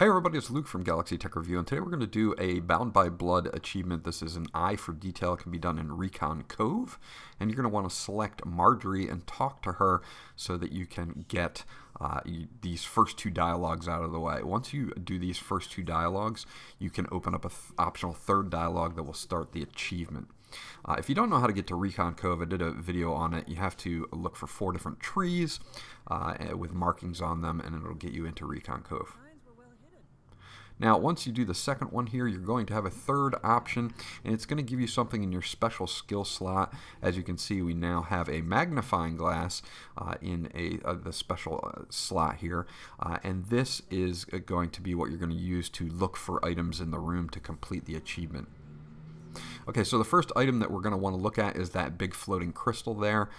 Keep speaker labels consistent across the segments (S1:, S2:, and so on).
S1: Hey everybody, it's Luke from Galaxy Tech Review, and today we're going to do a Bound by Blood achievement. This is an eye for detail. It can be done in Recon Cove, and you're going to want to select Margery and talk to her so that you can get these first two dialogues out of the way. Once you do these first two dialogues, you can open up an optional third dialogue that will start the achievement. If you don't know how to get to Recon Cove, I did a video on it. You have to look for 4 different trees with markings on them, and it'll get you into Recon Cove. Now, once you do the second one here, you're going to have a third option, and it's going to give you something in your special skill slot. As you can see, we now have a magnifying glass in the special slot here, and this is going to be what you're going to use to look for items in the room to complete the achievement. Okay, so the first item that we're going to want to look at is that big floating crystal there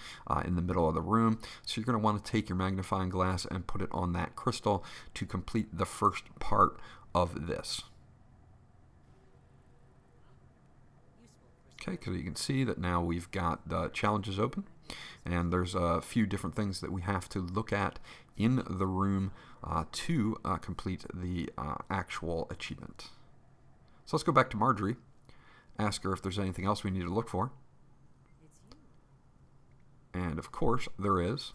S1: in the middle of the room. So you're going to want to take your magnifying glass and put it on that crystal to complete the first part of this. Okay, because you can see that now we've got the challenges open, and there's a few different things that we have to look at in the room to complete the actual achievement. So let's go back to Margery, ask her if there's anything else we need to look for. And of course there is.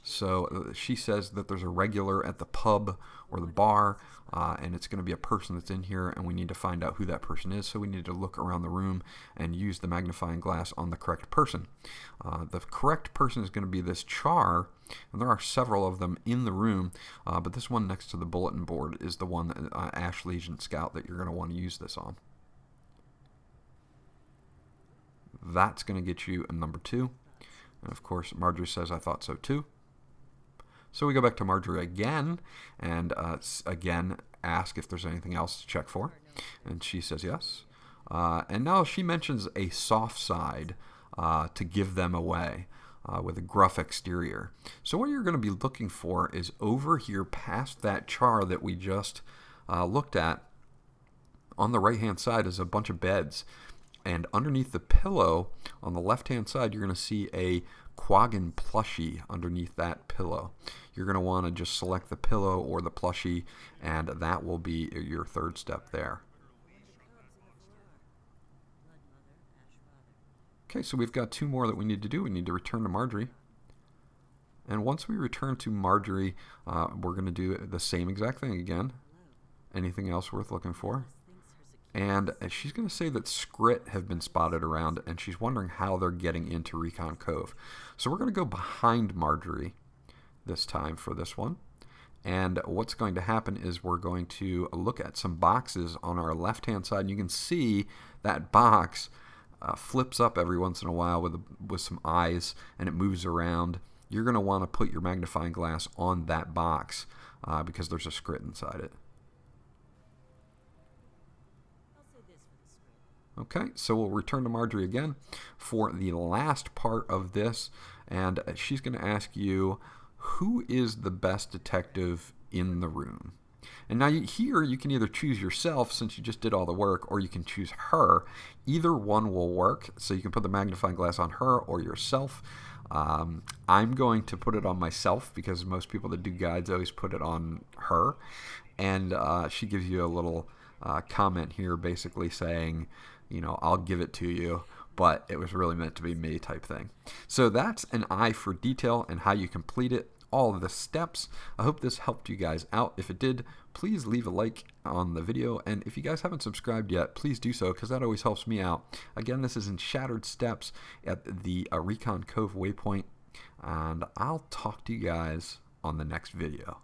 S1: So she says that there's a regular at the pub or the bar, and it's going to be a person that's in here, and we need to find out who that person is. So we need to look around the room and use the magnifying glass on the correct person. The correct person is going to be this Char, and there are several of them in the room, but this one next to the bulletin board is the one, Ash Legion Scout, that you're going to want to use this on. That's going to get you a number 2. And of course, Margery says, I thought so too. So we go back to Margery again, and again ask if there's anything else to check for. And she says yes. And now she mentions a soft side to give them away with a gruff exterior. So what you're going to be looking for is over here past that Char that we just looked at. On the right-hand side is a bunch of beds. And underneath the pillow, on the left-hand side, you're going to see a Quaggan plushie underneath that pillow. You're going to want to just select the pillow or the plushie, and that will be your third step there. Okay, so we've got 2 more that we need to do. We need to return to Margery. And once we return to Margery, we're going to do the same exact thing again. Anything else worth looking for? And she's going to say that Skrit have been spotted around, and she's wondering how they're getting into Recon Cove. So we're going to go behind Margery this time for this one. And what's going to happen is we're going to look at some boxes on our left-hand side. And you can see that box flips up every once in a while with some eyes, and it moves around. You're going to want to put your magnifying glass on that box because there's a Skrit inside it. Okay, so we'll return to Margery again for the last part of this, and she's going to ask you, who is the best detective in the room? And now here you can either choose yourself, since you just did all the work, or you can choose her. Either one will work, so you can put the magnifying glass on her or yourself. I'm going to put it on myself because most people that do guides always put it on her. And she gives you a little comment here basically saying, you know, I'll give it to you, but it was really meant to be me type thing. So that's an eye for detail and how you complete it, all of the steps. I hope this helped you guys out. If it did, please leave a like on the video, and if you guys haven't subscribed yet, please do so because that always helps me out. Again, this is in Shattered Steps at the Recon Cove waypoint, and I'll talk to you guys on the next video.